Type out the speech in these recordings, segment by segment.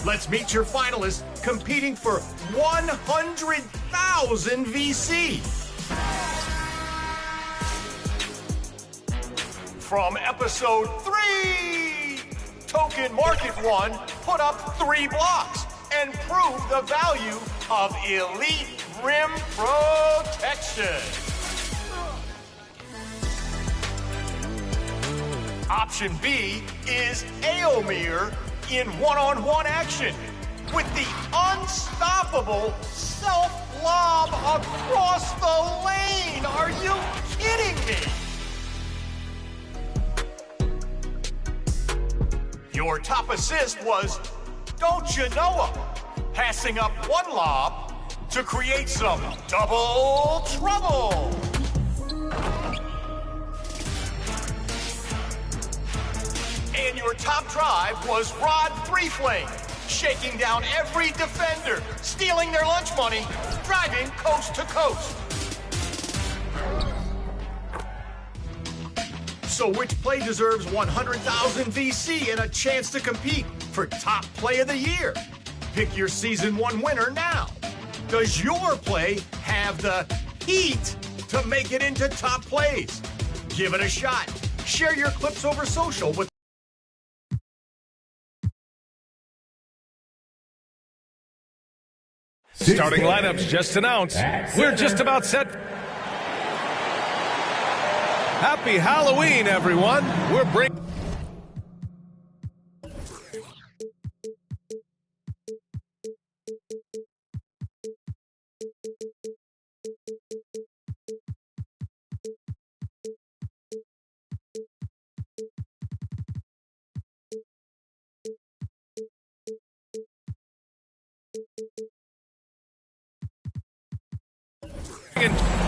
Let's meet your finalists competing for 100,000 VC. From episode 3, Token Market 1 put up 3 blocks and proved the value of elite rim protection. Option B is Aomir in one-on-one action with the unstoppable self-lob across the lane. Are you kidding me? Your top assist was Don't You Know Him, passing up one lob to create some double trouble. And your top drive was Rod Three-Flame, shaking down every defender, stealing their lunch money, driving coast to coast. So which play deserves 100,000 VC and a chance to compete for top play of the year? Pick your season 1 winner now. Does your play have the heat to make it into top plays? Give it a shot. Share your clips over social with Starting lineups just announced. We're just about set. Happy Halloween, everyone. We're bringing.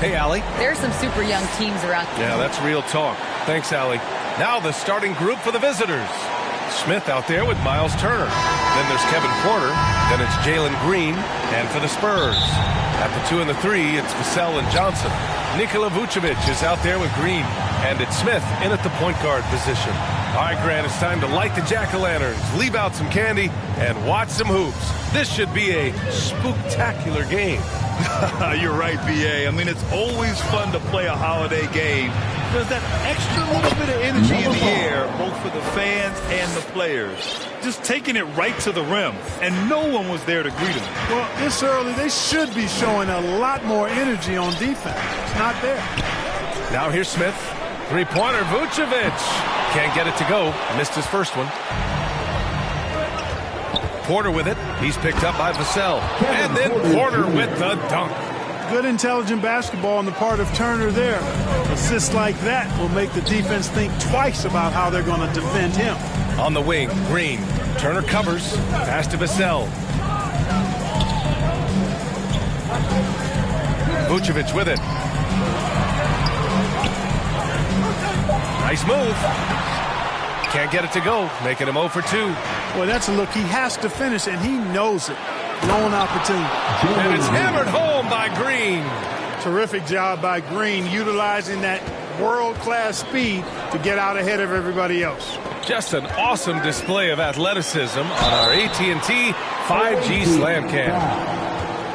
Hey, Allie. There's some super young teams around. Yeah, that's real talk. Thanks, Allie. Now the starting group for the visitors. Smith out there with Miles Turner. Then there's Kevin Porter. Then it's Jalen Green. And for the Spurs, at the 2 and the 3, it's Vassell and Johnson. Nikola Vucevic is out there with Green. And it's Smith in at the point guard position. All right, Grant, it's time to light the jack-o'-lanterns, leave out some candy, and watch some hoops. This should be a spooktacular game. You're right, B.A. I mean, it's always fun to play a holiday game. There's that extra little bit of energy in the air, both for the fans and the players. Just taking it right to the rim, and no one was there to greet him. Well, this early, they should be showing a lot more energy on defense. It's not there. Now here's Smith. Three-pointer, Vucevic. Can't get it to go. Missed his first one. Porter with it. He's picked up by Vassell. And then Porter with the dunk. Good intelligent basketball on the part of Turner there. Assists like that will make the defense think twice about how they're going to defend him. On the wing, Green. Turner covers. Pass to Vassell. Vucevic with it. Nice move. Can't get it to go, making him 0 for 2. Well, that's a look he has to finish, and he knows it. Lone opportunity. And it's hammered home by Green. Terrific job by Green, utilizing that world-class speed to get out ahead of everybody else. Just an awesome display of athleticism on our AT&T 5G Slam Cam.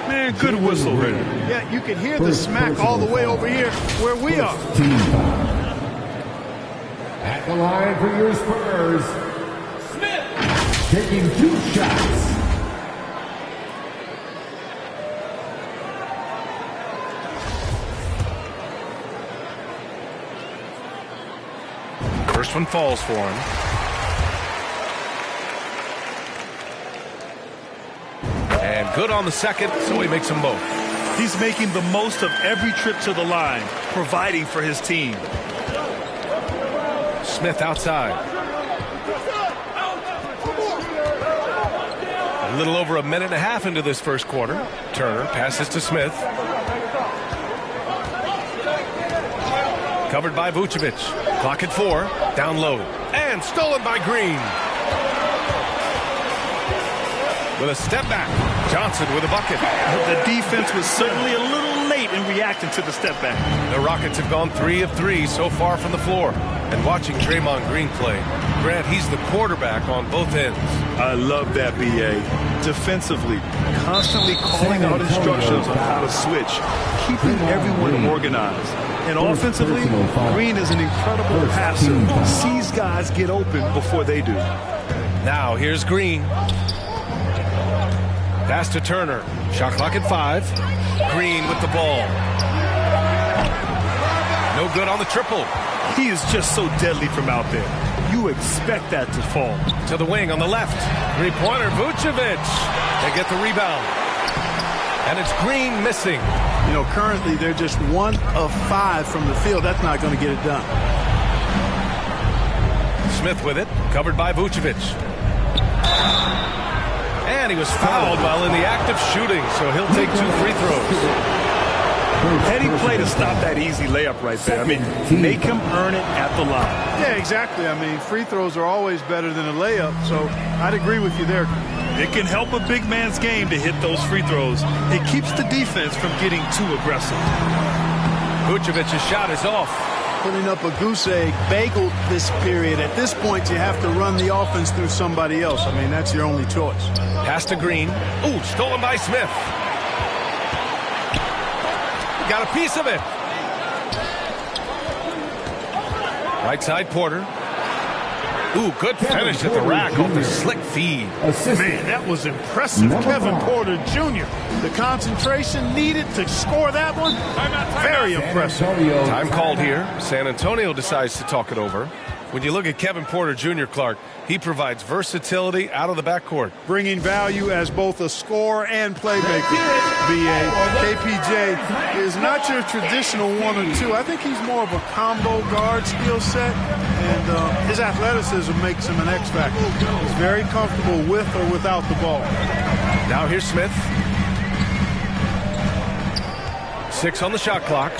Man, good whistle, Ritter. Yeah, you can hear the smack all the way over here where we are. At the line for your Spurs, Smith taking 2 shots. First one falls for him. And good on the second, so he makes them both. He's making the most of every trip to the line, providing for his team. Smith outside. A little over a minute and a half into this first quarter. Turner passes to Smith. Covered by Vucevic. Clock at 4. Down low. And stolen by Green. With a step back. Johnson with a bucket. The defense was certainly a little late in reacting to the step back. The Rockets have gone 3 of 3 so far from the floor. And watching Draymond Green play, Grant, he's the quarterback on both ends. I love that, B.A. Defensively, constantly calling out instructions on how to switch, keeping everyone organized. And offensively, Green is an incredible passer. Sees guys get open before they do. Now, here's Green. Pass to Turner. Shot clock at 5. Green with the ball. No good on the triple. He is just so deadly from out there. You expect that to fall. To the wing on the left. Three-pointer, Vucevic. They get the rebound. And it's Green missing. You know, currently they're just 1 of 5 from the field. That's not going to get it done. Smith with it. Covered by Vucevic. And he was fouled while in the act of shooting, so he'll take 2 free throws. Heady play to stop that easy layup right there. I mean, make him earn it at the line. Yeah, exactly. I mean, free throws are always better than a layup, so I'd agree with you there. It can help a big man's game to hit those free throws. It keeps the defense from getting too aggressive. Vucevic's shot is off. Putting up a goose egg, bageled this period. At this point, you have to run the offense through somebody else. I mean, that's your only choice. Pass to Green. Ooh, stolen by Smith. Got a piece of it. Right side, Porter. Ooh, good finish at the rack off the slick feed. Man, that was impressive. Kevin Porter Jr. The concentration needed to score that one. Very impressive. Time called here. San Antonio decides to talk it over. When you look at Kevin Porter Jr., Clark, he provides versatility out of the backcourt. Bringing value as both a scorer and playmaker. B.A. KPJ is not your traditional 1 or 2. I think he's more of a combo guard skill set, and his athleticism makes him an X factor. He's very comfortable with or without the ball. Now here's Smith. 6 on the shot clock.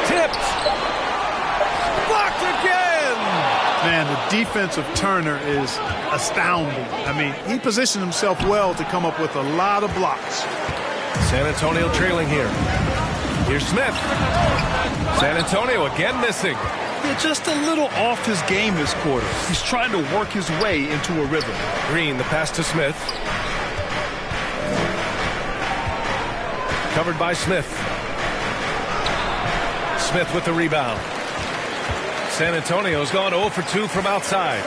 Tipped. Blocked again. Man, the defense of Turner is astounding. I mean, he positioned himself well to come up with a lot of blocks. San Antonio trailing here. Here's Smith. San Antonio again missing. Yeah, just a little off his game this quarter. He's trying to work his way into a rhythm. Green, the pass to Smith. Covered by Smith. Smith with the rebound. San Antonio's gone 0 for 2 from outside.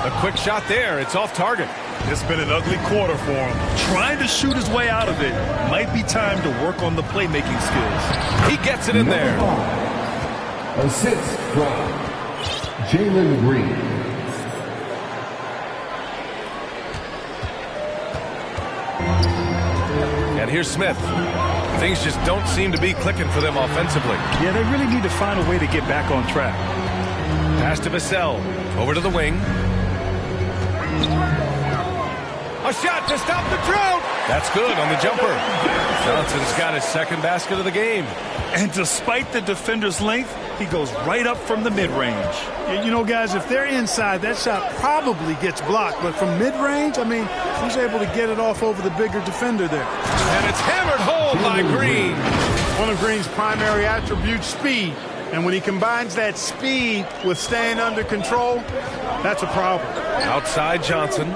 A quick shot there. It's off target. It's been an ugly quarter for him. Trying to shoot his way out of it. Might be time to work on the playmaking skills. He gets it in there. Assist from Jalen Green. And here's Smith. Things just don't seem to be clicking for them offensively. Yeah, they really need to find a way to get back on track. Pass to Vassell. Over to the wing. A shot to stop the drought. That's good on the jumper. Johnson's got his second basket of the game. And despite the defender's length, he goes right up from the mid-range. You know, guys, if they're inside, that shot probably gets blocked. But from mid-range, I mean, he's able to get it off over the bigger defender there. And it's hammered home by Green. One of Green's primary attributes, speed. And when he combines that speed with staying under control, that's a problem. Outside Johnson.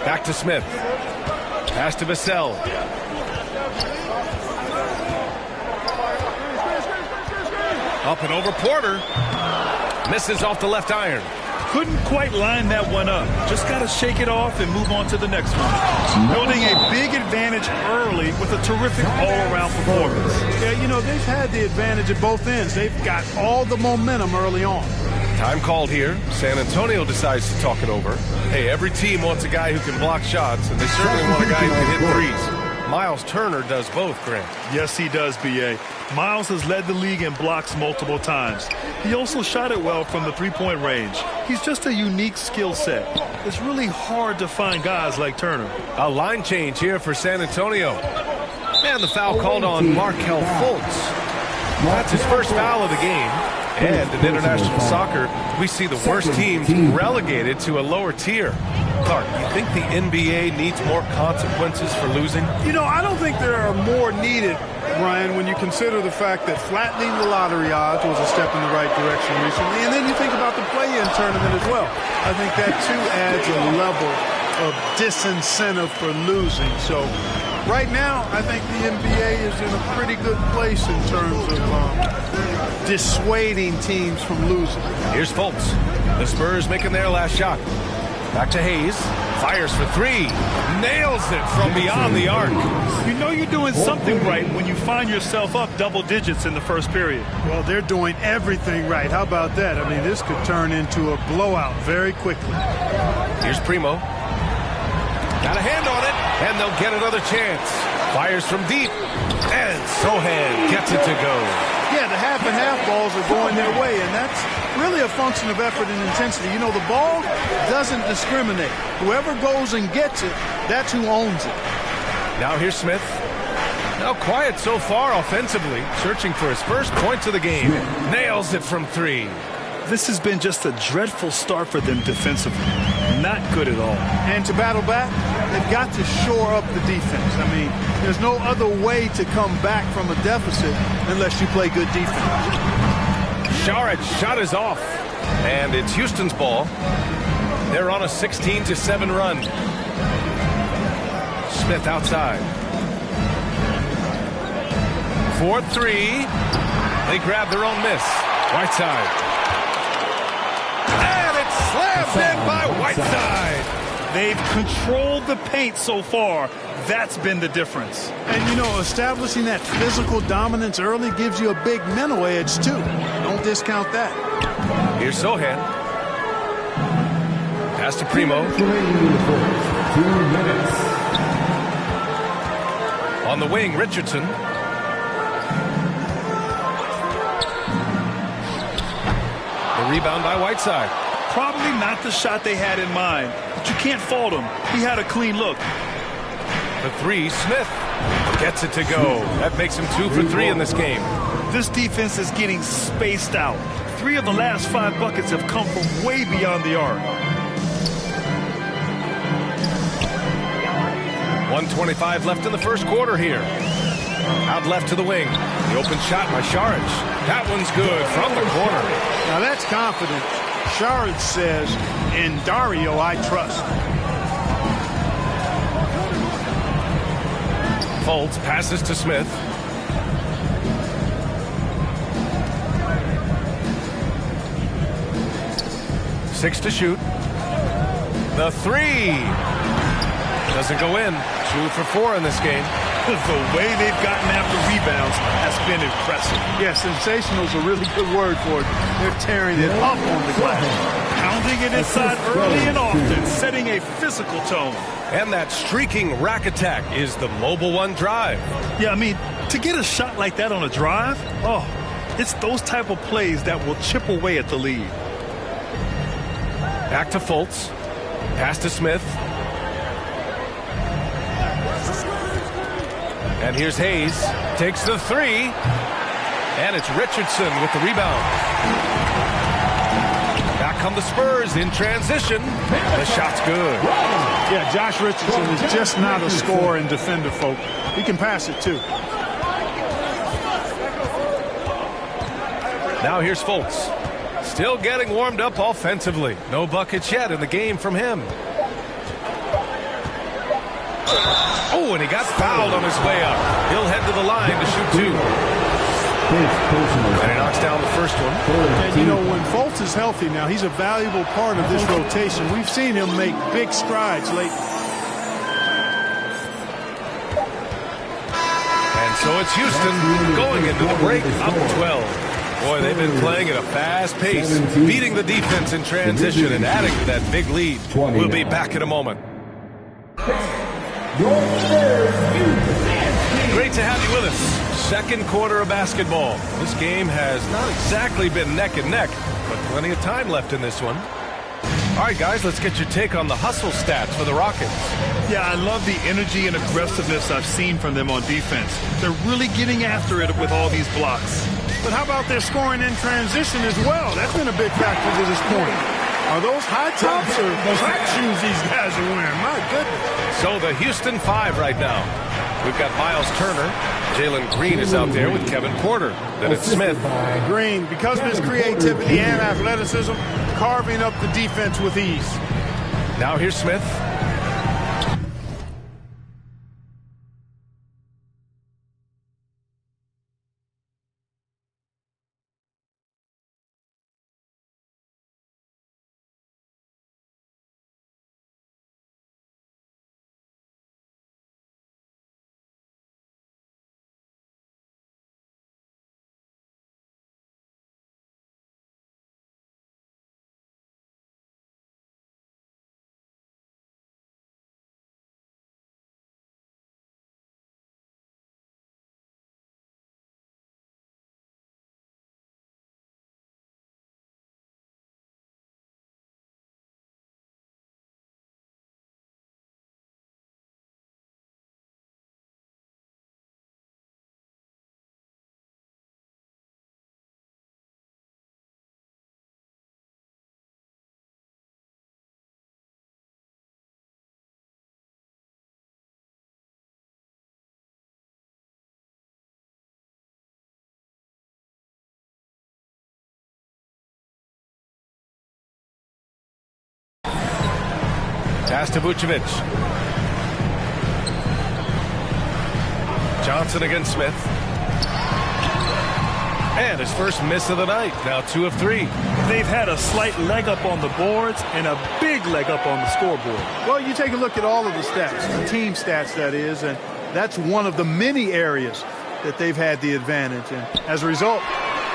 Back to Smith. Pass to Vassell. Up and over Porter. Misses off the left iron. Couldn't quite line that one up. Just got to shake it off and move on to the next one. Building a big advantage early with a terrific all-around performance. Yeah, you know, they've had the advantage at both ends. They've got all the momentum early on. Time called here. San Antonio decides to talk it over. Hey, every team wants a guy who can block shots, and they certainly want a guy who can hit threes. Miles Turner does both, Grant. Yes, he does, B.A. Miles has led the league in blocks multiple times. He also shot it well from the three-point range. He's just a unique skill set. It's really hard to find guys like Turner. A line change here for San Antonio. Man, the foul called on Markelle Fultz. That's his first foul of the game. And in international soccer, we see the worst teams relegated to a lower tier. Clark, you think the NBA needs more consequences for losing? You know, I don't think there are more needed, Ryan, when you consider the fact that flattening the lottery odds was a step in the right direction recently. And then you think about the play-in tournament as well. I think that, too, adds a level of disincentive for losing. So right now, I think the NBA is in a pretty good place in terms of dissuading teams from losing. Here's Fultz. The Spurs making their last shot. Back to Hayes. Fires for three. Nails it from beyond the arc. You know you're doing something right when you find yourself up double digits in the first period. Well, they're doing everything right. How about that? I mean, this could turn into a blowout very quickly. Here's Primo. Got a hand on it, and they'll get another chance. Fires from deep, and Sohan gets it to go. Yeah, the half-and-half balls are going their way, and that's really a function of effort and intensity. You know, the ball doesn't discriminate. Whoever goes and gets it, that's who owns it. Now here's Smith. Now quiet so far offensively, searching for his first points of the game. Nails it from three. This has been just a dreadful start for them defensively. Not good at all. And to battle back, they've got to shore up the defense. I mean, there's no other way to come back from a deficit unless you play good defense. Sharic's shot is off. And it's Houston's ball. They're on a 16-7 run. Smith outside. 4-3. They grab their own miss. Whiteside. And it's slammed in by Whiteside. They've controlled the paint so far. That's been the difference. And, you know, establishing that physical dominance early gives you a big mental edge, too. Don't discount that. Here's Sohan. Pass to Primo. 2 minutes. On the wing, Richardson. The rebound by Whiteside. Probably not the shot they had in mind, but you can't fault him. He had a clean look. The three, Smith gets it to go. That makes him 2 for 3 in this game. This defense is getting spaced out. 3 of the last 5 buckets have come from way beyond the arc. 1:25 left in the first quarter here. Out left to the wing. The open shot by Saric. That one's good from the corner. Now that's confident. Saric says, in Dario, I trust. Fultz passes to Smith. Six to shoot. The three. Doesn't go in. 2 for 4 in this game. The way they've gotten after rebounds has been impressive. Yeah, sensational is a really good word for it. They're tearing it up on the glass. Pounding it inside early and often, setting a physical tone. And that streaking rack attack is the Mobile One drive. Yeah, I mean, to get a shot like that on a drive, oh, it's those type of plays that will chip away at the lead. Back to Fultz. Pass to Smith. And here's Hayes. Takes the three. And it's Richardson with the rebound. Back come the Spurs in transition. The shot's good. Yeah, Josh Richardson is just not a scorer and defender, folk. He can pass it, too. Now here's Fultz. Still getting warmed up offensively. No buckets yet in the game from him. Oh, and he got fouled on his way up. He'll head to the line to shoot 2. And he knocks down the first one. And, you know, when Fultz is healthy now, he's a valuable part of this rotation. We've seen him make big strides lately. And so it's Houston going into the break up 12. Boy, they've been playing at a fast pace, beating the defense in transition and adding to that big lead. We'll be back in a moment. Great to have you with us. Second quarter of basketball. This game has not exactly been neck and neck, but plenty of time left in this one. All right, guys, let's get your take on the hustle stats for the Rockets. Yeah, I love the energy and aggressiveness I've seen from them on defense. They're really getting after it with all these blocks. but how about their scoring in transition as well? That's been a big factor to this point. Are those high tops or track shoes these guys are wearing? My goodness. So the Houston 5 right now. We've got Miles Turner. Jalen Green is out there with Kevin Porter. Then it's Smith. Green, because of his creativity and athleticism, carving up the defense with ease. Now here's Smith. Pass to Vucevic. Johnson against Smith. And his first miss of the night. Now 2 of 3. They've had a slight leg up on the boards and a big leg up on the scoreboard. Well, you take a look at all of the stats, the team stats that is, and that's one of the many areas that they've had the advantage. And as a result,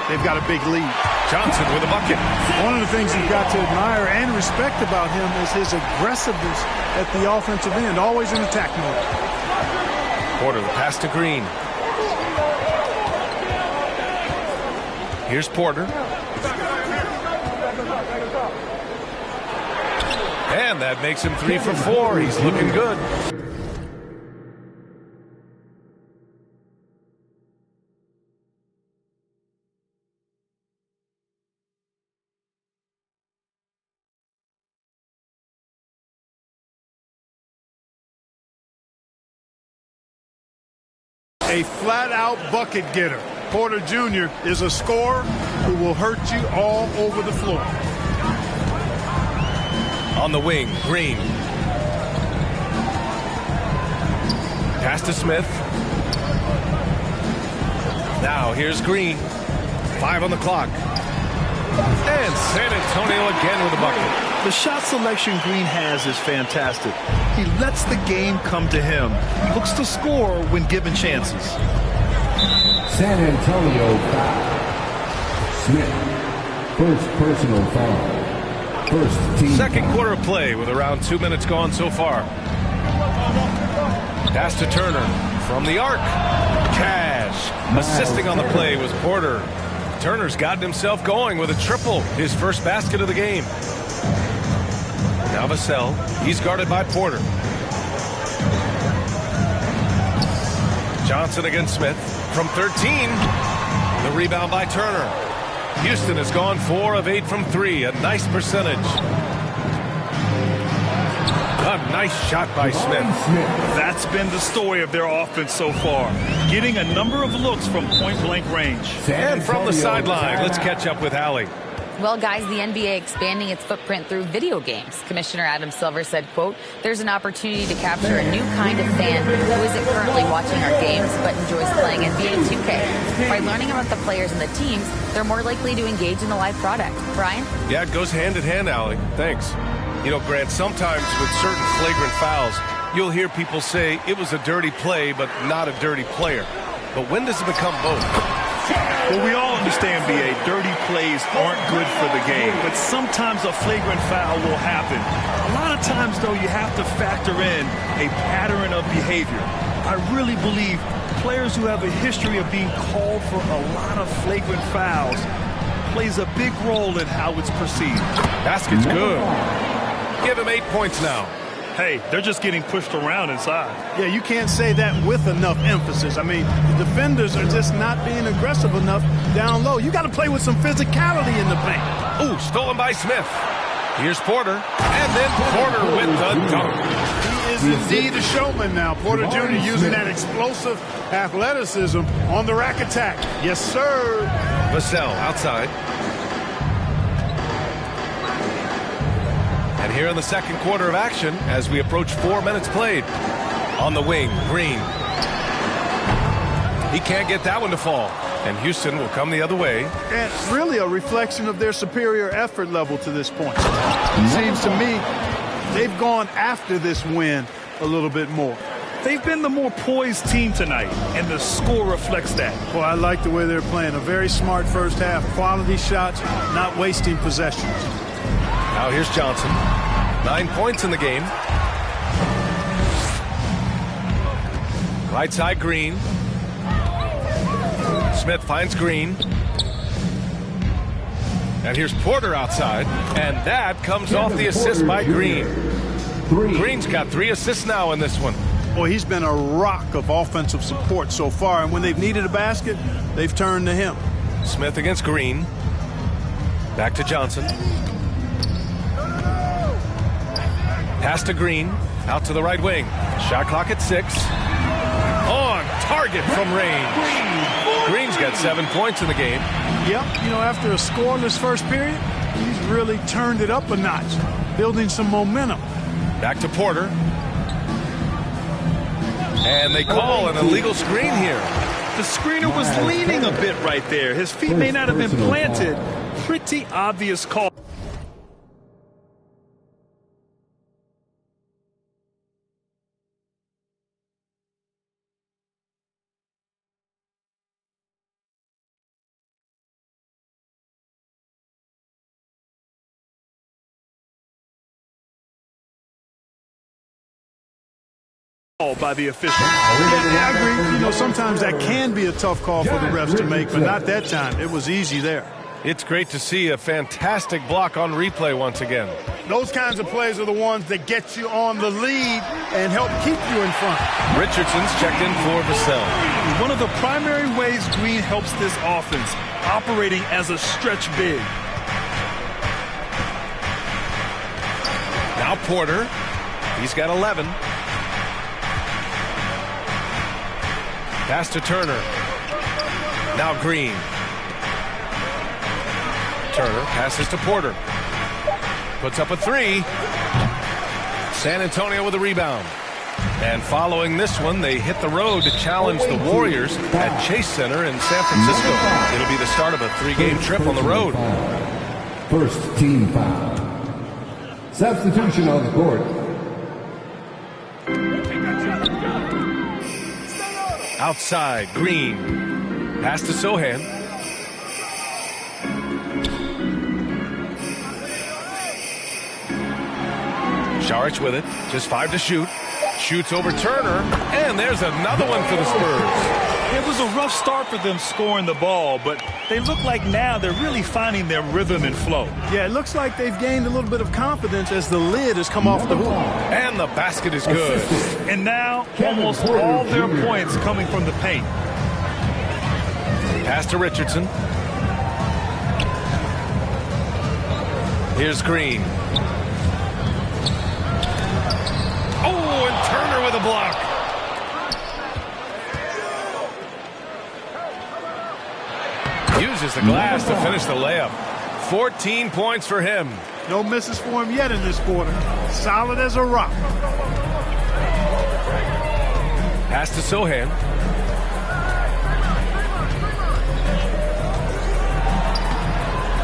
they've got a big lead. Johnson with a bucket. One of the things you've got to admire and respect about him is his aggressiveness at the offensive end, always in attack mode. Porter, the pass to Green. Here's Porter. And that makes him 3 for 4. He's looking good. A flat-out bucket getter. Porter Jr. is a scorer who will hurt you all over the floor. On the wing, Green. Pass to Smith. Now here's Green. 5 on the clock. And San Antonio again with a bucket. The shot selection Green has is fantastic. He lets the game come to him. He looks to score when given chances. San Antonio foul. Smith, first personal foul. First team. Second quarter of play with around 2 minutes gone so far. Pass to Turner from the arc. Cash. Assisting on the play was Porter. Turner's gotten himself going with a triple, his first basket of the game. Now Vassell, he's guarded by Porter. Johnson against Smith from 13. The rebound by Turner. Houston has gone 4 of 8 from 3, a nice percentage. A nice shot by Smith. That's been the story of their offense so far. Getting a number of looks from point-blank range. And from the sideline, let's catch up with Allie. Well, guys, the NBA expanding its footprint through video games. Commissioner Adam Silver said, quote, there's an opportunity to capture a new kind of fan who isn't currently watching our games but enjoys playing NBA 2K. By learning about the players and the teams, they're more likely to engage in the live product. Brian? Yeah, it goes hand in hand, Allie. Thanks. You know, Grant, sometimes with certain flagrant fouls, you'll hear people say it was a dirty play but not a dirty player. But when does it become both? Well, we all understand, B.A., dirty plays aren't good for the game, but sometimes a flagrant foul will happen. A lot of times, though, you have to factor in a pattern of behavior. I really believe players who have a history of being called for a lot of flagrant fouls plays a big role in how it's perceived. Basket's good. Give him 8 points now. Hey, they're just getting pushed around inside. Yeah, you can't say that with enough emphasis. I mean, the defenders are just not being aggressive enough down low. You got to play with some physicality in the paint. Ooh, stolen by Smith. Here's Porter, and then Porter with the dunk. He is indeed a showman now. Porter Jr. using that explosive athleticism on the rack attack. Yes, sir. Vassell outside. And here in the second quarter of action, as we approach 4 minutes played. On the wing, Green. He can't get that one to fall. And Houston will come the other way. And really a reflection of their superior effort level to this point. It seems to me they've gone after this win a little bit more. They've been the more poised team tonight, and the score reflects that. Well, I like the way they're playing. A very smart first half. Quality shots, not wasting possessions. Now here's Johnson. 9 points in the game. Right side, Green. Smith finds Green. And here's Porter outside. And that comes off the assist by Green. Green's got 3 assists now in this one. Well, he's been a rock of offensive support so far. And when they've needed a basket, they've turned to him. Smith against Green. Back to Johnson. Pass to Green. Out to the right wing. Shot clock at 6. On target from range. Green's got 7 points in the game. Yep, you know, after a scoreless first period, he's really turned it up a notch, building some momentum. Back to Porter. And they call an illegal screen here. The screener was leaning a bit right there. His feet may not have been planted. Pretty obvious call. By the official. Yeah, I agree. You know, sometimes that can be a tough call for the refs to make, but not that time. It was easy there. It's great to see a fantastic block on replay once again. Those kinds of plays are the ones that get you on the lead and help keep you in front. Richardson's checked in for Vassell. One of the primary ways Green helps this offense, operating as a stretch big. Now Porter. He's got 11. Pass to Turner. Now Green. Turner passes to Porter. Puts up a 3. San Antonio with a rebound. And following this one, they hit the road to challenge the Warriors at Chase Center in San Francisco. It'll be the start of a 3-game trip on the road. First team foul. Substitution on the court. Outside, Green. Pass to Sohan. Saric with it. Just 5 to shoot. Shoots over Turner. And there's another one for the Spurs. It was a rough start for them scoring the ball, but they look like now they're really finding their rhythm and flow. Yeah, it looks like they've gained a little bit of confidence as the lid has come off the hook. And the basket is good. And now almost all their points coming from the paint. Pass to Richardson. Here's Green. Oh, and Turner with a block. Uses the glass to finish the layup. 14 points for him. No misses for him yet in this quarter. Solid as a rock. Pass to Sohan.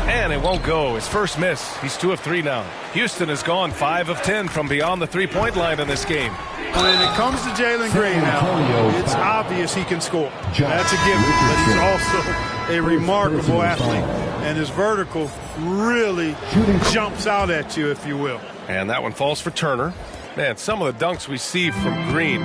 And it won't go. His first miss. He's 2 of 3 now. Houston has gone 5 of 10 from beyond the three-point line in this game. When it comes to Jalen Green now, it's obvious he can score. That's a given, but he's also a remarkable athlete. And his vertical really jumps out at you, if you will. And that one falls for Turner. Man, some of the dunks we see from Green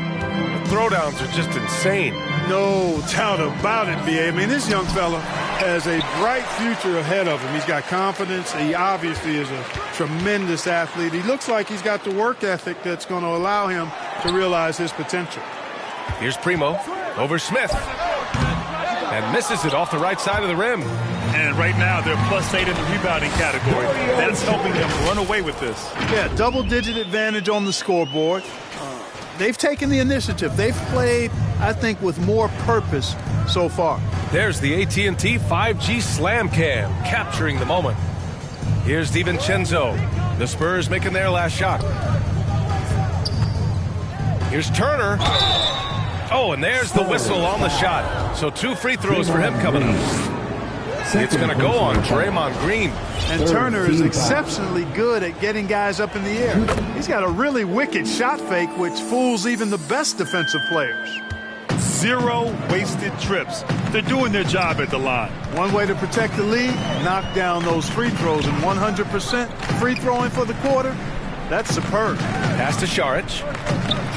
throwdowns are just insane. No doubt about it, B.A. I mean, this young fella has a bright future ahead of him. He's got confidence. He obviously is a tremendous athlete. He looks like he's got the work ethic that's going to allow him to realize his potential. Here's Primo over Smith. And misses it off the right side of the rim. And right now, they're +8 in the rebounding category. That's helping them run away with this. Yeah, double-digit advantage on the scoreboard. They've taken the initiative. They've played, I think, with more purpose so far. There's the AT&T 5G Slam Cam, capturing the moment. Here's DiVincenzo. The Spurs making their last shot. Here's Turner. Oh, and there's the whistle on the shot. So 2 free throws for him coming up. It's going to go on Draymond Green. And Turner is exceptionally good at getting guys up in the air. He's got a really wicked shot fake, which fools even the best defensive players. 0 wasted trips. They're doing their job at the line. One way to protect the lead, knock down those free throws. And 100% free throwing for the quarter, that's superb. Pass to Šarić.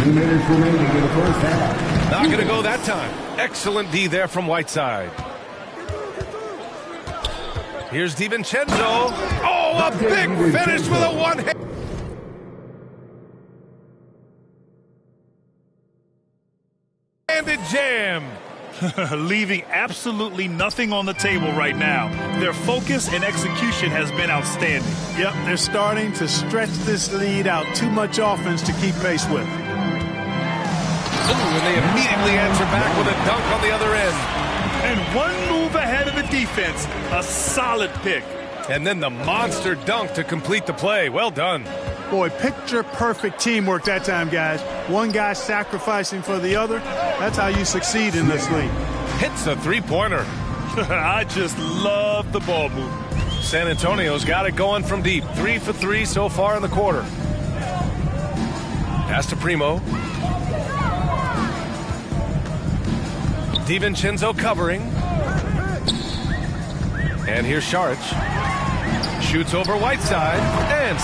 2 minutes remaining in the first half. Not going to go that time. Excellent D there from Whiteside. Here's DiVincenzo. Oh, a big finish with a one-handed jam. Leaving absolutely nothing on the table right now. Their focus and execution has been outstanding. Yep, they're starting to stretch this lead out. Too much offense to keep pace with. Ooh, and they immediately answer back with a dunk on the other end. And one move ahead of the defense. A solid pick. And then the monster dunk to complete the play. Well done. Boy, picture-perfect teamwork that time, guys. One guy sacrificing for the other. That's how you succeed in this league. Hits a three-pointer. I just love the ball movement. San Antonio's got it going from deep. 3 for 3 so far in the quarter. Pass to Primo. DiVincenzo covering. And here's Šarić. Shoots over Whiteside. And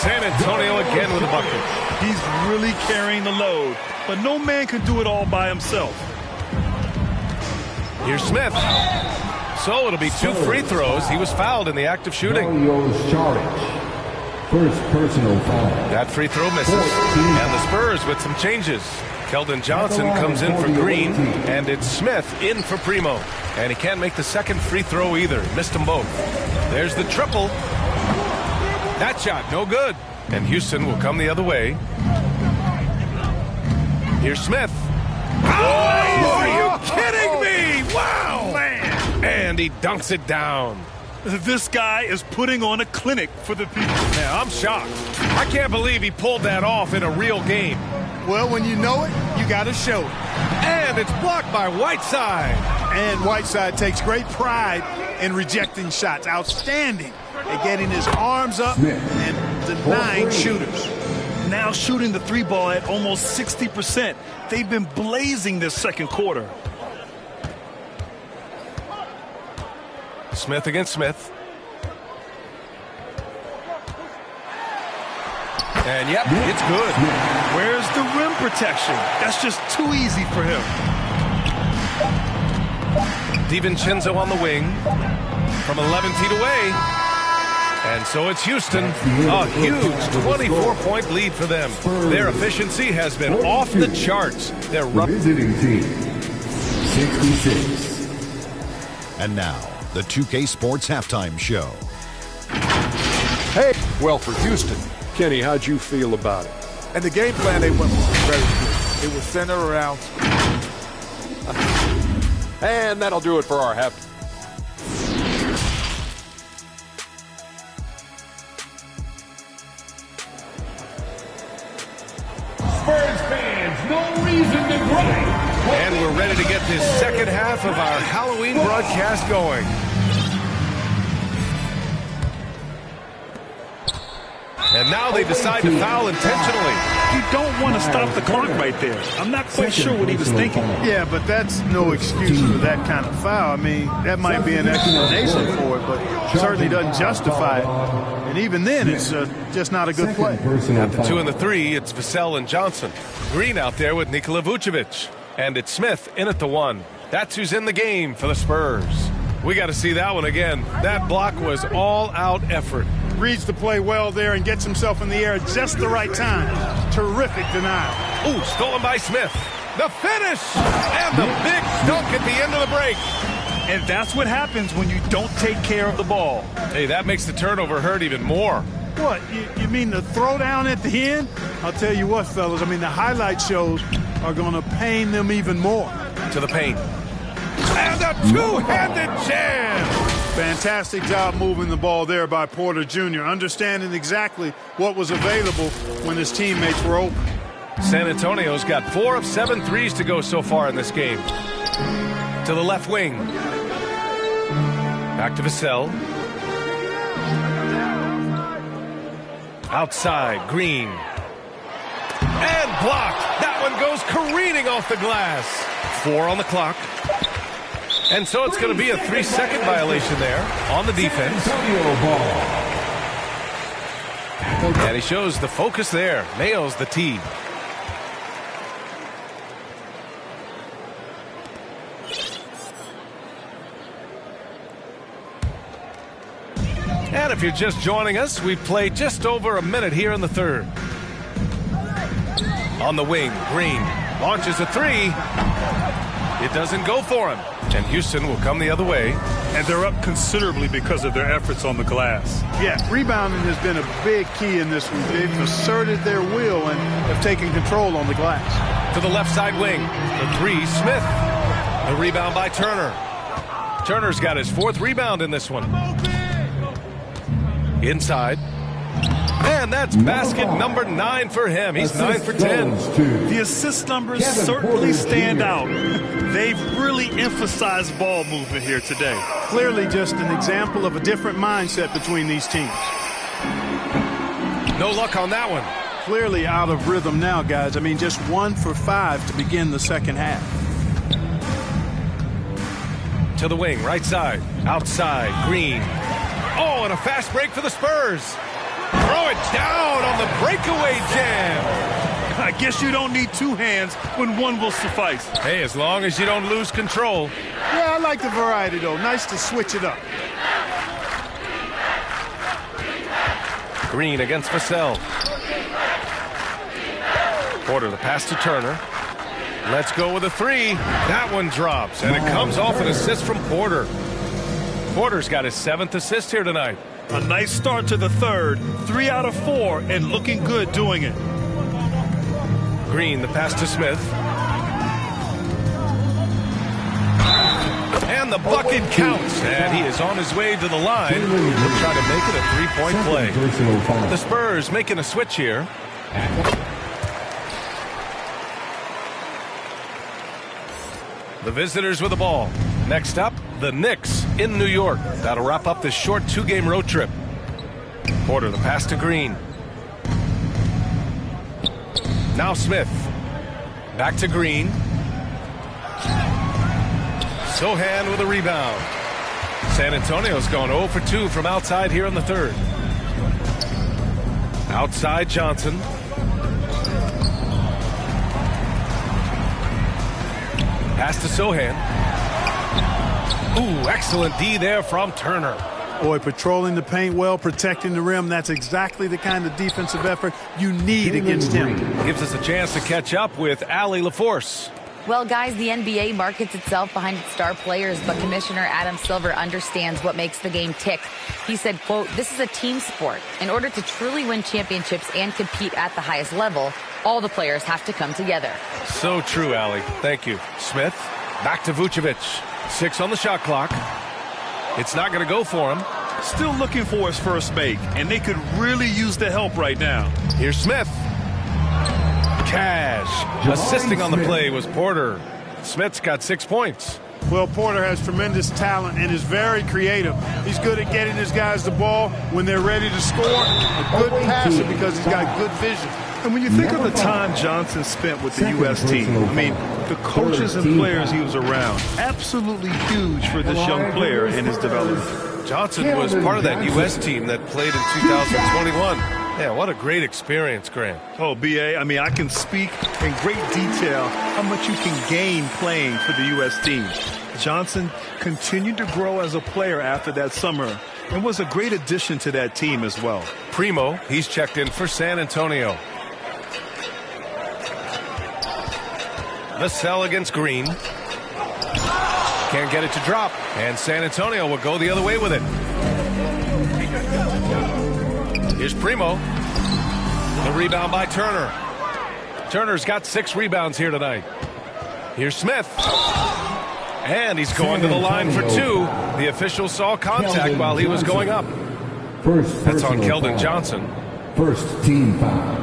San Antonio again with a bucket. He's really carrying the load, but no man can do it all by himself. Here's Smith. So it'll be 2 free throws. He was fouled in the act of shooting. First personal foul. That free throw misses. And the Spurs with some changes. Keldon Johnson comes in for Green, and it's Smith in for Primo. And he can't make the second free throw either. Missed them both. There's the triple. That shot, no good. And Houston will come the other way. Here's Smith. Oh, are you kidding me? Wow! Man. And he dunks it down. This guy is putting on a clinic for the people. Now, I'm shocked. I can't believe he pulled that off in a real game. Well, when you know it, you got to show it. And it's blocked by Whiteside. And Whiteside takes great pride in rejecting shots. Outstanding at getting his arms up and denying shooters. Now shooting the 3-ball at almost 60%. They've been blazing this second quarter. Smith against Smith. And yep, it's good. Where's the rim protection? That's just too easy for him. DiVincenzo on the wing from 11 feet away. And so it's Houston. A huge 24-point lead for them. Their efficiency has been off the charts. They're visiting team 66. And now, the 2K Sports Halftime Show. Hey, well, for Houston, Kenny, how'd you feel about it? And the game plan they went with was very good. It was centered around. And that'll do it for our half. Spurs fans, no reason to gripe. And we're ready to get this second half of our Halloween broadcast going. And now they decide to foul intentionally. You don't want to stop the clock right there. I'm not quite sure what he was thinking. Yeah, but that's no excuse for that kind of foul. I mean, that might be an explanation for it, but certainly doesn't justify it. And even then, it's just not a good play. At the 2 and the 3, it's Vassell and Johnson. Green out there with Nikola Vucevic. And it's Smith in at the 1. That's who's in the game for the Spurs. We got to see that one again. That block was all-out effort. Reads the play well there and gets himself in the air at just the right time. Terrific denial. Ooh, stolen by Smith. The finish! And the big dunk at the end of the break. And that's what happens when you don't take care of the ball. Hey, that makes the turnover hurt even more. What, you mean the throwdown at the end? I'll tell you what, fellas, I mean, the highlight shows are going to pain them even more. To the paint. And a two-handed jam! Fantastic job moving the ball there by Porter Jr., understanding exactly what was available when his teammates were open. San Antonio's got 4 of 7 threes to go so far in this game. To the left wing. Back to Vassell. Outside, Green. And blocked. That one goes careening off the glass. 4 on the clock. And so it's going to be a 3-second violation there on the defense. And he shows the focus there. Nails the tee. And if you're just joining us, we've played just over a minute here in the third. On the wing, Green launches a 3. It doesn't go for him. And Houston will come the other way. And they're up considerably because of their efforts on the glass. Yeah, rebounding has been a big key in this one. They've asserted their will and have taken control on the glass. To the left side wing. The 3, Smith. The rebound by Turner. Turner's got his 4th rebound in this one. Inside. And that's basket number 9 for him. He's 9 for 10. The assist numbers certainly stand out. They've really emphasized ball movement here today. Clearly just an example of a different mindset between these teams. No luck on that one. Clearly out of rhythm now, guys. I mean, just 1 for 5 to begin the second half. To the wing, right side. Outside, Green. Oh, and a fast break for the Spurs. Throw it down on the breakaway jam. I guess you don't need two hands when one will suffice. Hey, as long as you don't lose control. Yeah, I like the variety, though. Nice to switch it up. Green against Vassell. Porter, the pass to Turner. Let's go with a three. That one drops, and it comes off an assist from Porter. Porter's got his 7th assist here tonight. A nice start to the third. 3 out of 4, and looking good doing it. Green, the pass to Smith. And the bucket counts, and he is on his way to the line. He'll try to make it a three-point play. The Spurs making a switch here. The visitors with the ball. Next up, the Knicks in New York. That'll wrap up this short 2-game road trip. Porter, the pass to Green. Now Smith. Back to Green. Sohan with a rebound. San Antonio's gone 0 for 2 from outside here in the third. Outside Johnson. Pass to Sohan. Ooh, excellent D there from Turner. Boy, patrolling the paint well, protecting the rim. That's exactly the kind of defensive effort you need against him. Gives us a chance to catch up with Allie LaForce. Well, guys, the NBA markets itself behind its star players, but Commissioner Adam Silver understands what makes the game tick. He said, quote, "This is a team sport. In order to truly win championships and compete at the highest level, all the players have to come together." So true, Allie. Thank you. Smith, back to Vucevic. 6 on the shot clock. It's not going to go for him. Still looking for his first make, and they could really use the help right now. Here's Smith. Cash. Assisting on the play was Porter. Smith's got 6 points. Well, Porter has tremendous talent and is very creative. He's good at getting his guys the ball when they're ready to score. A good passer because he's got good vision. And when you think of the time Johnson spent with the U.S. team, I mean, the coaches and players he was around, absolutely huge for this young player in his development. Johnson was part of that U.S. team that played in 2021. Yeah, what a great experience, Grant. Oh, B.A., I mean, I can speak in great detail how much you can gain playing for the U.S. team. Johnson continued to grow as a player after that summer and was a great addition to that team as well. Primo, he's checked in for San Antonio. Vassell against Green. Can't get it to drop. And San Antonio will go the other way with it. Here's Primo. The rebound by Turner. Turner's got 6 rebounds here tonight. Here's Smith. And he's going to the line for 2. The official saw contact while he was going up. That's on Keldon Johnson. First team foul.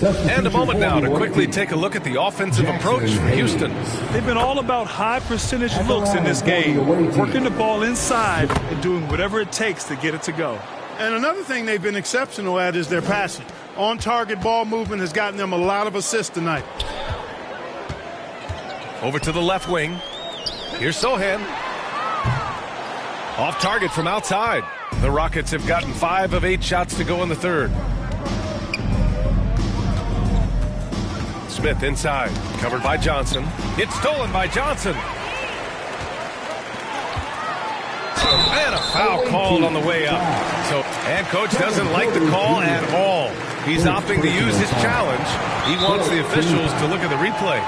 And a moment now to quickly take a look at the offensive approach for Houston. They've been all about high percentage looks in this game, working the ball inside and doing whatever it takes to get it to go. And another thing they've been exceptional at is their passing. On-target ball movement has gotten them a lot of assists tonight. Over to the left wing. Here's Sohan. Off target from outside. The Rockets have gotten 5 of 8 shots to go in the third. Smith inside, covered by Johnson. It's stolen by Johnson. And a foul called on the way up. And coach doesn't like the call at all. He's opting to use his challenge. He wants the officials to look at the replay.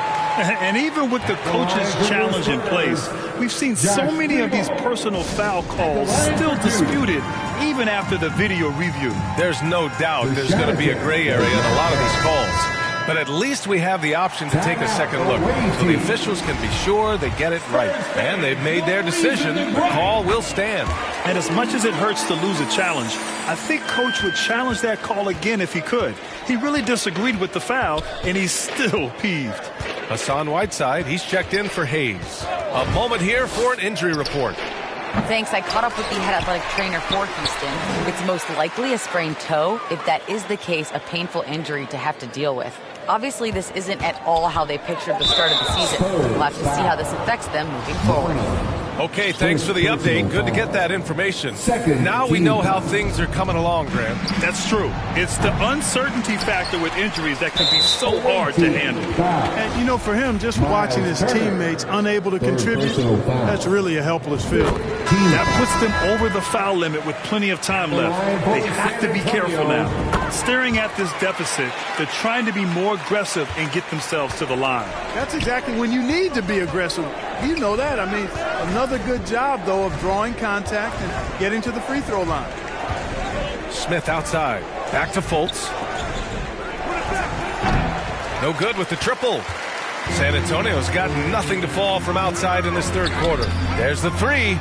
And even with the coach's challenge in place, we've seen so many of these personal foul calls still disputed even after the video review. There's no doubt there's going to be a gray area in a lot of these calls. But at least we have the option to take a second look, so the officials can be sure they get it right. And they've made their decision. The call will stand. And as much as it hurts to lose a challenge, I think Coach would challenge that call again if he could. He really disagreed with the foul, and he's still peeved. Hassan Whiteside, he's checked in for Hayes. A moment here for an injury report. Thanks. I caught up with the head athletic trainer for Houston. It's most likely a sprained toe. If that is the case, a painful injury to have to deal with. Obviously, this isn't at all how they pictured the start of the season. We'll have to see how this affects them moving forward. Okay, thanks for the update. Good to get that information. Now we know how things are coming along, Grant. That's true. It's the uncertainty factor with injuries that can be so hard to handle. And, you know, for him, just watching his teammates unable to contribute, that's really a helpless feeling. That puts them over the foul limit with plenty of time left. They have to be careful now. Staring at this deficit, they're trying to be more aggressive and get themselves to the line. That's exactly when you need to be aggressive. You know that. I mean, another good job, though, of drawing contact and getting to the free throw line. Smith outside. Back to Fultz. No good with the triple. San Antonio's got nothing to fall from outside in this third quarter. There's the three.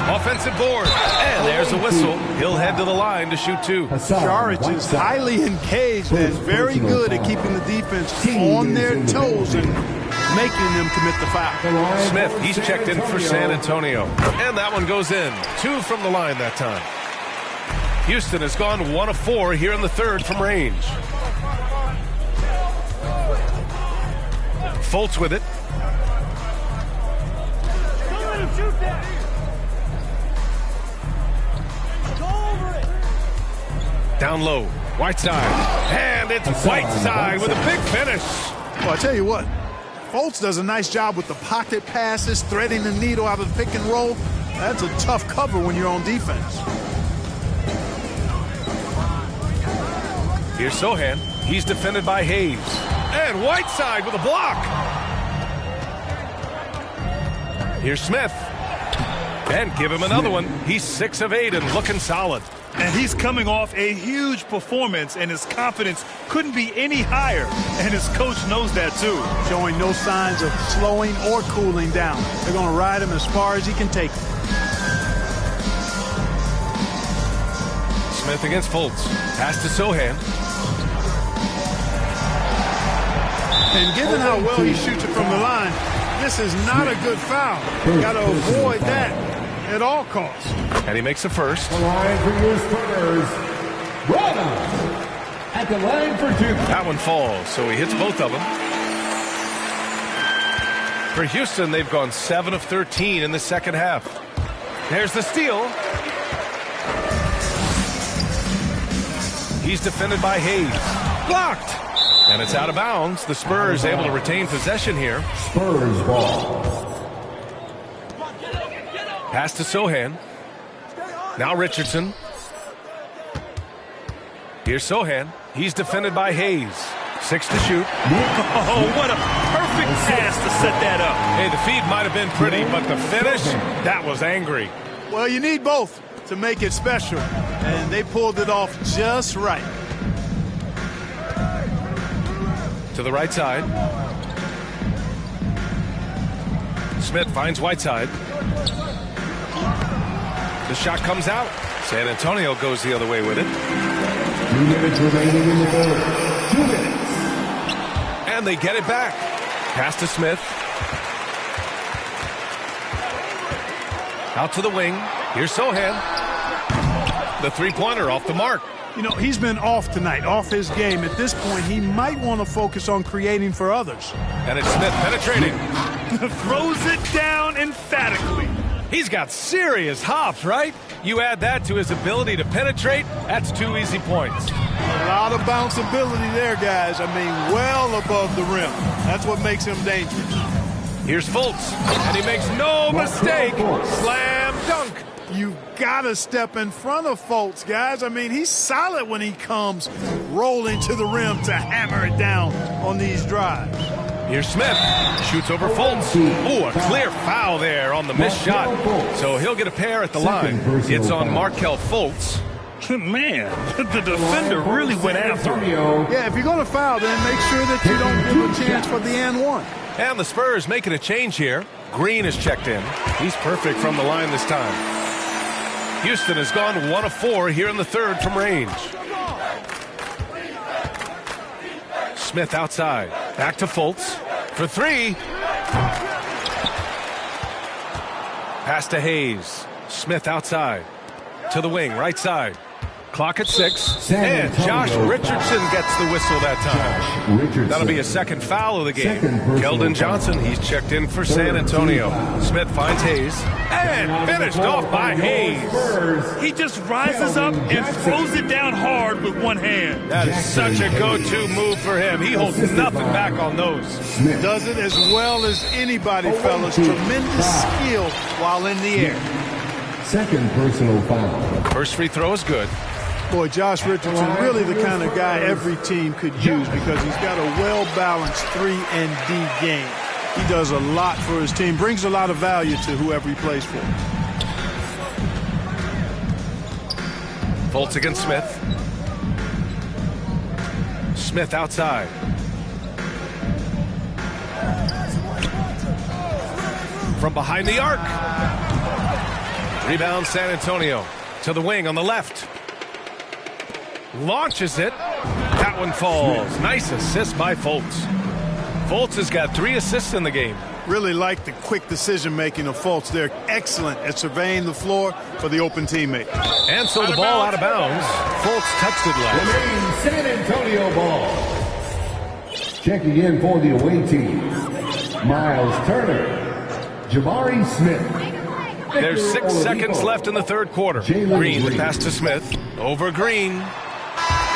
Offensive board. And there's a whistle. He'll head to the line to shoot two. Saric is highly engaged and very good at keeping the defense on their toes and making them commit the foul. Smith, he's checked in for San Antonio. And that one goes in. 2 from the line that time. Houston has gone 1 of 4 here in the third from range. Fultz with it. Down low. Whiteside. And it's Whiteside with a big finish. Well, I tell you what, Fultz does a nice job with the pocket passes, threading the needle out of the pick and roll. That's a tough cover when you're on defense. Here's Sohan. He's defended by Hayes. And Whiteside with a block. Here's Smith. And give him another one. He's 6 of 8 and looking solid. And he's coming off a huge performance, and his confidence couldn't be any higher. And his coach knows that, too. Showing no signs of slowing or cooling down. They're going to ride him as far as he can take them. Smith against Fultz. Pass to Sohan. And given how well he shoots it from the line, this is not a good foul. Got to avoid that at all costs. And he makes the first. The line for your Spurs. Rada at the line for 2. That one falls, so he hits both of them. For Houston, they've gone 7 of 13 in the second half. There's the steal. He's defended by Hayes. Blocked. And it's out of bounds. The Spurs able to retain possession here. Spurs ball. Pass to Sohan. Now Richardson. Here's Sohan. He's defended by Hayes. 6 to shoot. Oh, what a perfect pass to set that up. Hey, the feed might have been pretty, but the finish, that was angry. Well, you need both to make it special. And they pulled it off just right. To the right side. Smith finds Whiteside. The shot comes out. San Antonio goes the other way with it. 2 minutes remaining in the third. 2 minutes. And they get it back. Pass to Smith. Out to the wing. Here's Sohan. The three-pointer off the mark. You know, he's been off tonight, off his game. At this point, he might want to focus on creating for others. And it's Smith penetrating. Throws it down emphatically. He's got serious hops, right? You add that to his ability to penetrate, that's 2 easy points. A lot of bounce ability there, guys. I mean, well above the rim. That's what makes him dangerous. Here's Fultz, and he makes no mistake. Slam dunk. You gotta step in front of Fultz, guys. I mean, he's solid when he comes rolling to the rim to hammer it down on these drives. Here's Smith. Shoots over Fultz. Ooh, a clear foul there on the missed shot. So he'll get a pair at the line. It's on Markelle Fultz. Man, the defender really went after him. Yeah, if you're going to foul, then make sure that you don't give a chance for the and one. And the Spurs making a change here. Green is checked in. He's perfect from the line this time. Houston has gone 1 of 4 here in the third from range. Smith outside. Back to Fultz for 3. Pass to Hayes. Smith outside. To the wing, right side. Clock at 6. And Josh Richardson gets the whistle that time. That'll be a second foul of the game. Keldon Johnson, he's checked in for San Antonio. Smith finds Hayes. And finished off by Hayes. He just rises up and throws it down hard with one hand. That is such a go-to move for him. He holds nothing back on those. Does it as well as anybody, fellas. Tremendous skill while in the air. Second personal foul. First free throw is good. Boy, Josh Richardson, really the kind of guy every team could use because he's got a well-balanced 3 and D game. He does a lot for his team, brings a lot of value to whoever he plays for. Fultz against Smith. Smith outside. From behind the arc. Rebound San Antonio. To the wing on the left. Launches it. That one falls. Nice assist by Fultz. Fultz has got 3 assists in the game. Really like the quick decision-making of Fultz. They're excellent at surveying the floor for the open teammate. And so the ball out of bounds. Fultz touched it last. San Antonio ball. Checking in for the away team, Miles Turner, Jabari Smith. There's 6 seconds left in the third quarter. Green, the pass to Smith. Over Green.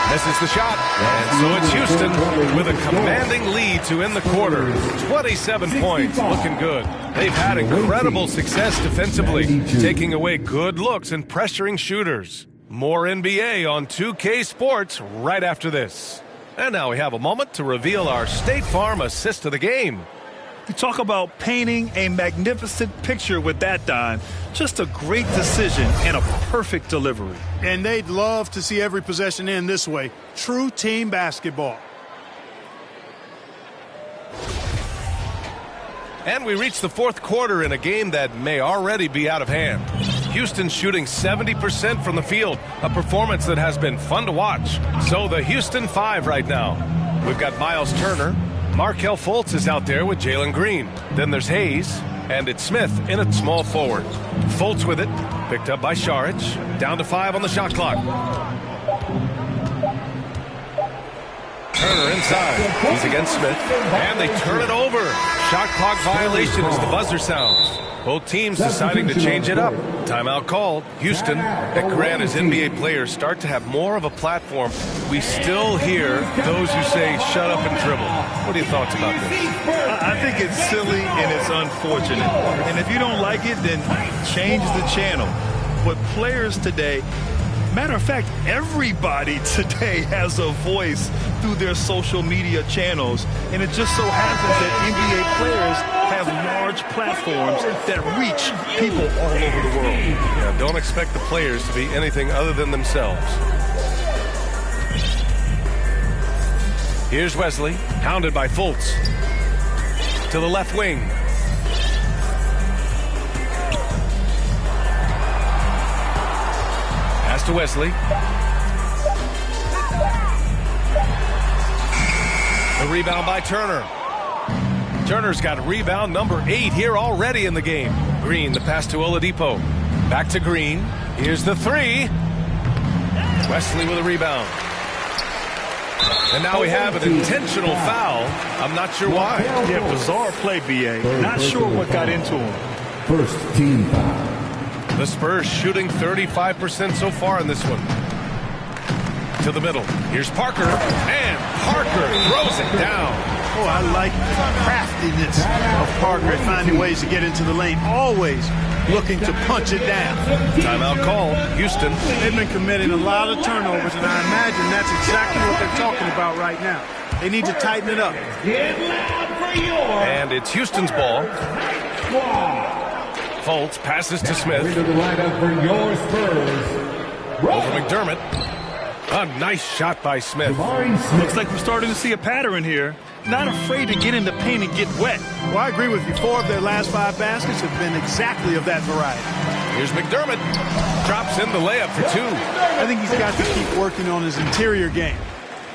Misses the shot. And so it's Houston with a commanding lead to end the quarter. 27 points. Looking good. They've had incredible success defensively, taking away good looks and pressuring shooters. More NBA on 2K Sports right after this. And now we have a moment to reveal our State Farm assist of the game. You talk about painting a magnificent picture with that, Don. Just a great decision and a perfect delivery. And they'd love to see every possession end this way. True team basketball. And we reach the fourth quarter in a game that may already be out of hand. Houston shooting 70% from the field, a performance that has been fun to watch. So the Houston 5 right now. We've got Miles Turner. Markelle Fultz is out there with Jalen Green. Then there's Hayes, and it's Smith in at small forward. Fultz with it, picked up by Saric. Down to 5 on the shot clock. Turner inside. He's against Smith, and they turn it over. Shot clock violation as the buzzer sounds. Both teams deciding to change it up. Timeout called. Houston, at Grant, as NBA players start to have more of a platform, we still hear those who say, shut up and dribble. What are your thoughts about this? I think it's silly and it's unfortunate. And if you don't like it, then change the channel. But players today, matter of fact, everybody today has a voice through their social media channels. And it just so happens that NBA players have large platforms that reach people all over the world. Yeah, don't expect the players to be anything other than themselves. Here's Wesley, hounded by Fultz. To the left wing. Pass to Wesley. The rebound by Turner. Turner's got rebound number 8 here already in the game. Green, the pass to Oladipo. Back to Green. Here's the 3. Wesley with a rebound. And now we have an intentional foul. I'm not sure why. Yeah, bizarre play, B.A. Not sure what got into him. First team foul. The Spurs shooting 35% so far in this one. To the middle. Here's Parker. And Parker throws it down. Oh, I like the craftiness of Parker finding ways to get into the lane. Always looking to punch it down. Timeout call. Houston. They've been committing a lot of turnovers, and I imagine that's exactly what they're talking about right now. They need to tighten it up. And it's Houston's ball. Fultz passes to Smith. Into the lineup for your Spurs. Over McDermott. A nice shot by Smith. Looks like we're starting to see a pattern here. Not afraid to get in the paint and get wet. Well, I agree with you. 4 of their last 5 baskets have been exactly of that variety. Here's McDermott. Drops in the layup for 2. I think he's got to keep working on his interior game.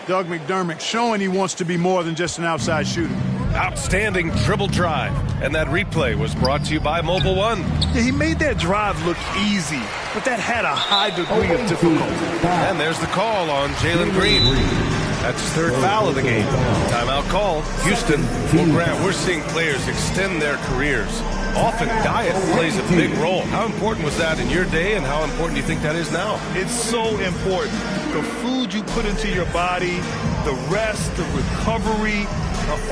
Doug McDermott showing he wants to be more than just an outside shooter. Outstanding dribble drive. And that replay was brought to you by Mobile One. Yeah, he made that drive look easy, but that had a high degree of difficulty. And there's the call on Jalen Green. That's his third foul of the game. Timeout called. Houston. Well, Grant, we're seeing players extend their careers. Often diet plays a big role. How important was that in your day, and how important do you think that is now? It's so important. The food you put into your body, the rest, the recovery,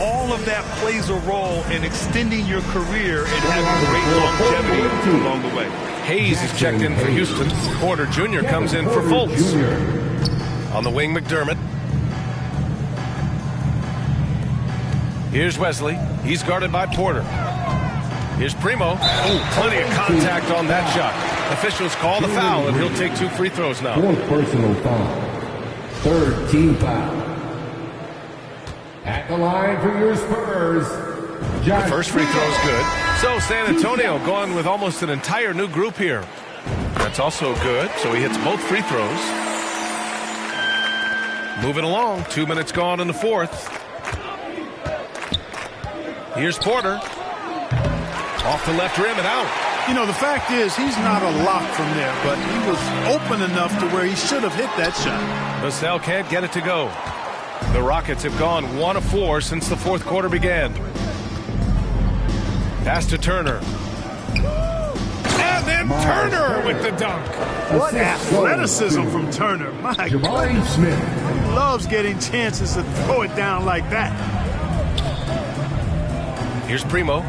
all of that plays a role in extending your career and having great longevity along the way. Hayes is checked in for Houston. Porter Jr. comes in for Fultz. On the wing, McDermott. Here's Wesley. He's guarded by Porter. Here's Primo. Oh, plenty of contact on that shot. Officials call the foul, and he'll take 2 free throws now. 4th personal foul. 3rd team foul. At the line for your Spurs. The first free throw is good. So San Antonio going with almost an entire new group here. That's also good. So he hits both free throws. Moving along. 2 minutes gone in the 4th. Here's Porter. Off the left rim and out. You know, the fact is he's not a lock from there, but he was open enough to where he should have hit that shot. Vassell can't get it to go. The Rockets have gone 1 of 4 since the 4th quarter began. Pass to Turner. And then Turner with the dunk. What athleticism from Turner. My God. Smith. He loves getting chances to throw it down like that. Here's Primo.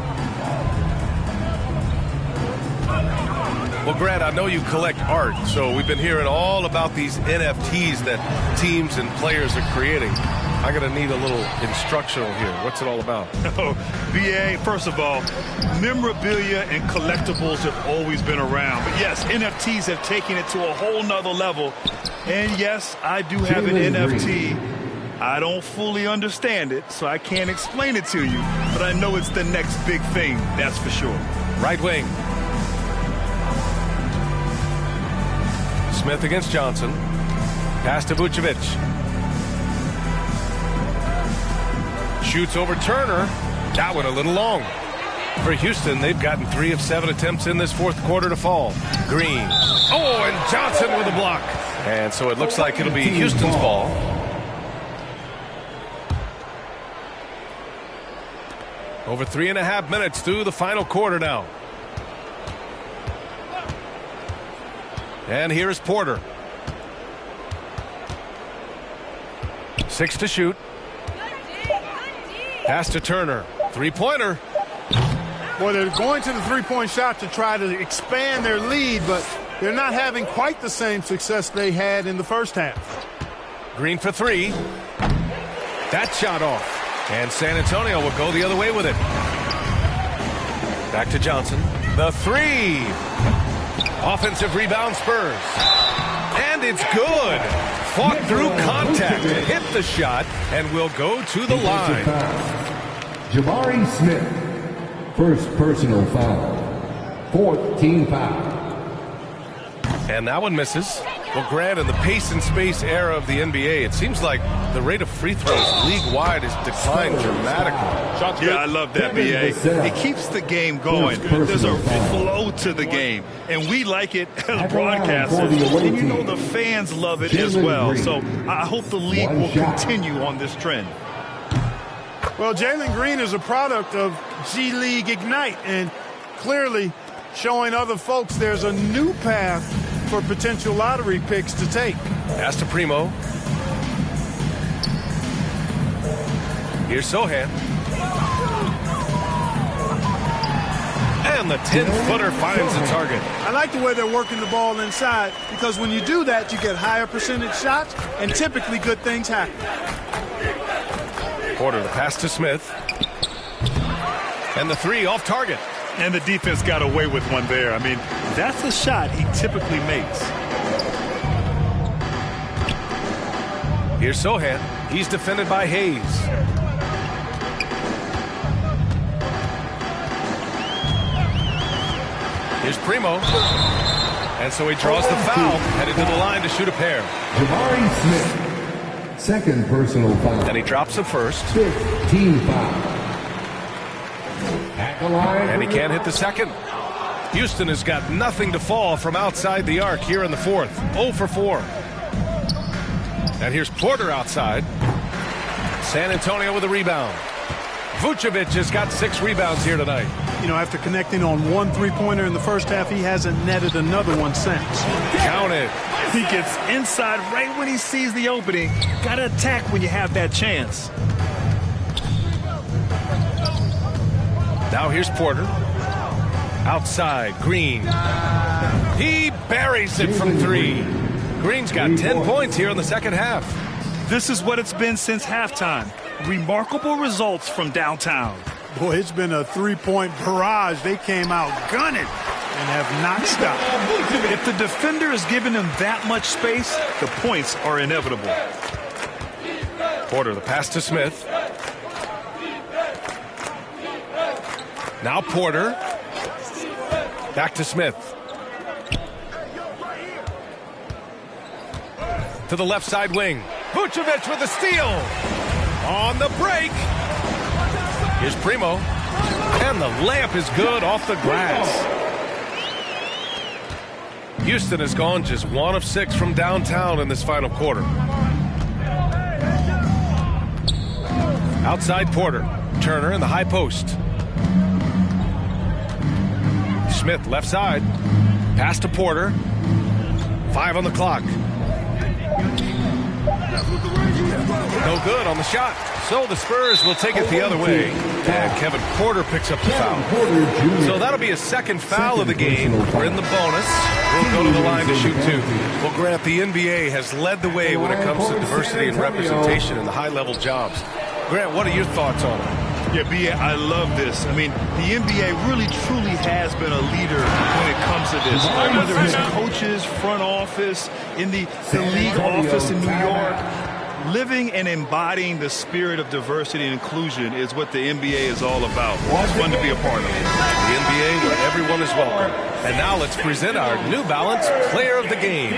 Well, Grant, I know you collect art, so we've been hearing all about these NFTs that teams and players are creating. I'm going to need a little instructional here. What's it all about? Oh, BA, first of all, memorabilia and collectibles have always been around. But yes, NFTs have taken it to a whole nother level. And yes, I do have an NFT. I don't fully understand it, so I can't explain it to you. But I know it's the next big thing, that's for sure. Right wing. Smith against Johnson. Pass to Vucevic. Shoots over Turner. That one a little long. For Houston, they've gotten 3 of 7 attempts in this 4th quarter to fall. Green. Oh, and Johnson with a block. And so it looks like it'll be Houston's ball. Over 3.5 minutes through the final quarter now. And here is Porter. 6 to shoot. Pass to Turner. 3-pointer. Boy, they're going to the three-point shot to try to expand their lead, but they're not having quite the same success they had in the first half. Green for 3. That shot off. And San Antonio will go the other way with it. Back to Johnson. The 3. Offensive rebound, Spurs. And it's good. Fought through contact to hit the shot and will go to the line. Jabari Smith. First personal foul. 4th team foul. And that one misses. Well, Grant, in the pace and space era of the NBA, it seems like the rate of free throws league-wide has declined dramatically. Yeah, I love that, BA. It keeps the game going. There's a flow to the game, and we like it as broadcasters. And you know the fans love it as well. So I hope the league will continue on this trend. Well, Jalen Green is a product of G League Ignite, and clearly showing other folks there's a new path for potential lottery picks to take. Pass to Primo. Here's Sohan. And the 10-footer finds the target. I like the way they're working the ball inside, because when you do that, you get higher percentage shots, and typically good things happen. Porter, the pass to Smith. And the 3 off target. And the defense got away with one there. I mean, that's a shot he typically makes. Here's Sohan. He's defended by Hayes. Here's Primo. And so he draws the foul, headed to the line to shoot a pair. Jabari Smith. Second personal foul. And he drops the first. 5th team foul. And he can't hit the second. Houston has got nothing to fall from outside the arc here in the fourth. 0 for 4. And here's Porter outside. San Antonio with a rebound. Vucevic has got 6 rebounds here tonight. You know, after connecting on 1 3-pointer in the first half, he hasn't netted another one since. Count it. He gets inside right when he sees the opening. Got to attack when you have that chance. Now here's Porter. Outside, Green. He buries it from 3. Green's got 10 points here in the second half. This is what it's been since halftime. Remarkable results from downtown. Boy, it's been a 3-point barrage. They came out gunning and have not stopped. If the defender is giving them that much space, the points are inevitable. Porter, the pass to Smith. Now Porter. Back to Smith. To the left side wing. Vucevic with the steal. On the break. Here's Primo. And the layup is good off the glass. Houston has gone just 1 of 6 from downtown in this final quarter. Outside Porter. Turner in the high post. Smith left side. Pass to Porter. 5 on the clock. No good on the shot. So the Spurs will take it the other way. And Kevin Porter picks up the foul. So that'll be a second foul of the game. We're in the bonus. We'll go to the line to shoot 2. Well, Grant, the NBA has led the way when it comes to diversity and representation in the high-level jobs. Grant, what are your thoughts on it? Yeah, B.A., I love this. I mean, the NBA really, truly has been a leader when it comes to this. Whether it's coaches, front office, in the league office in New York, living and embodying the spirit of diversity and inclusion is what the NBA is all about. It's fun to be a part of. The NBA where everyone is welcome. And now let's present our New Balance Player of the Game.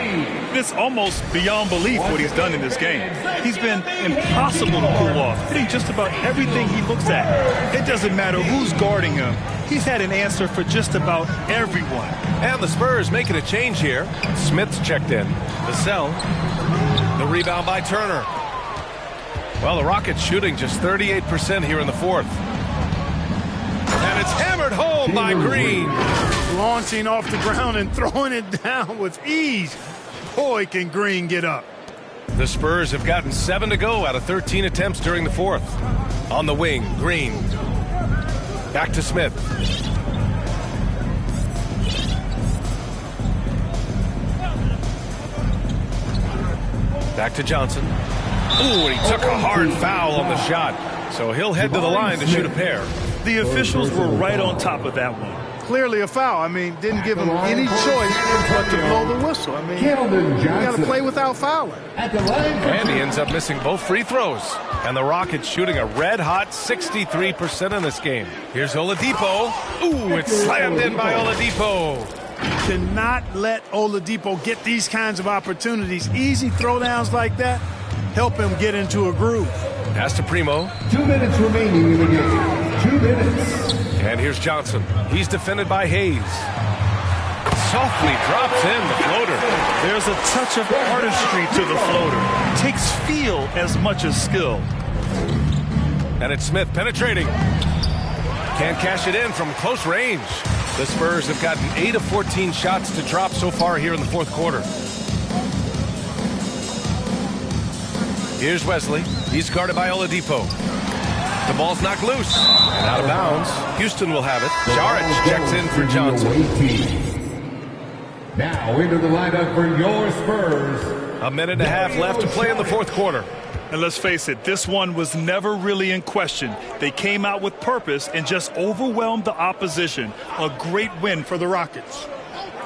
It's almost beyond belief what he's done in this game. He's been impossible to pull off, hitting just about everything he looks at. It doesn't matter who's guarding him. He's had an answer for just about everyone. And the Spurs making a change here. Smith's checked in. Vassell. The rebound by Turner. Well, the Rockets shooting just 38% here in the fourth. And it's hammered home by Green. Launching off the ground and throwing it down with ease. Boy, can Green get up. The Spurs have gotten 7 to go out of 13 attempts during the fourth. On the wing, Green. Back to Smith. Back to Johnson. Ooh, and he took a hard foul on the shot. So he'll head to the line to shoot a pair. The officials were right on top of that one. Clearly a foul. I mean, didn't give him any choice but to blow the whistle. I mean, you got to play without fouling. And he ends up missing both free throws. And the Rockets shooting a red-hot 63% in this game. Here's Oladipo. Ooh, it's slammed in by Oladipo. Cannot let Oladipo get these kinds of opportunities. Easy throwdowns like that help him get into a groove. Pass to Primo. 2 minutes remaining in the game. 2 minutes. And here's Johnson. He's defended by Hayes. Softly drops in the floater. There's a touch of artistry to the floater. Takes feel as much as skill. And it's Smith penetrating. Can't cash it in from close range. The Spurs have gotten 8 of 14 shots to drop so far here in the fourth quarter. Here's Wesley. He's guarded by Oladipo. The ball's knocked loose and out of bounds. Houston will have it. Saric checks in for Johnson. Now into the lineup for your Spurs. A minute and a half left to play in the fourth quarter. And let's face it, this one was never really in question. They came out with purpose and just overwhelmed the opposition. A great win for the Rockets.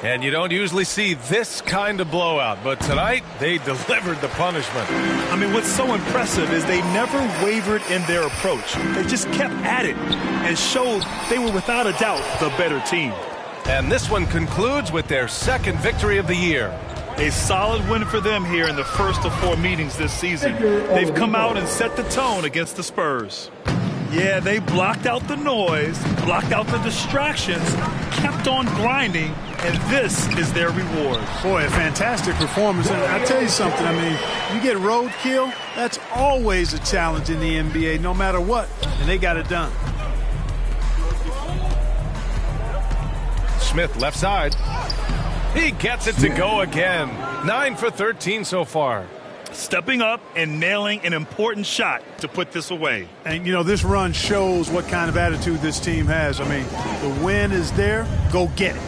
And you don't usually see this kind of blowout, but tonight they delivered the punishment. I mean, what's so impressive is they never wavered in their approach. They just kept at it and showed they were without a doubt the better team. And this one concludes with their second victory of the year. A solid win for them here in the first of 4 meetings this season. They've come out and set the tone against the Spurs. Yeah, they blocked out the noise, blocked out the distractions, kept on grinding, and this is their reward. Boy, a fantastic performance. And I'll tell you something, I mean, you get roadkill, that's always a challenge in the NBA, no matter what, and they got it done. Smith left side. He gets it to go again. 9 for 13 so far. Stepping up and nailing an important shot to put this away. And, you know, this run shows what kind of attitude this team has. I mean, the win is there. Go get it.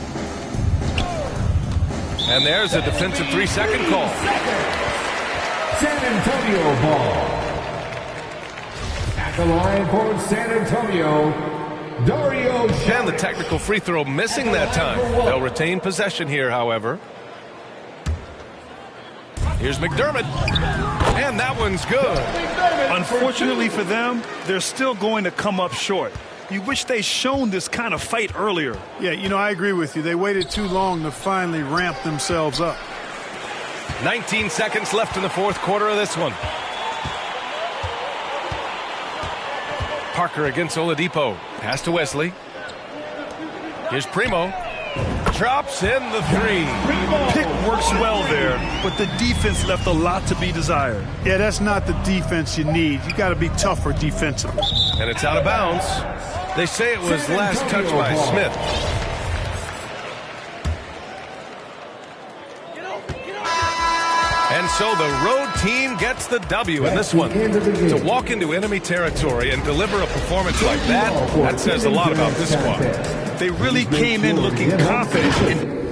And there's a defensive 3-second call. San Antonio ball. At the line for San Antonio, Dario. And the technical free throw missing that time. They'll retain possession here, however. Here's McDermott. And that one's good. Unfortunately for them, they're still going to come up short. You wish they'd shown this kind of fight earlier. Yeah, you know, I agree with you. They waited too long to finally ramp themselves up. 19 seconds left in the fourth quarter of this one. Parker against Oladipo. Pass to Wesley. Here's Primo. Drops in the three. Pick works well there, but the defense left a lot to be desired. Yeah, that's not the defense you need. You got to be tougher defensively. And it's out of bounds. They say it was last touch by Smith. And so the road team gets the W in this one. To walk into enemy territory and deliver a performance like that, that says a lot about this squad. They really came in looking confident.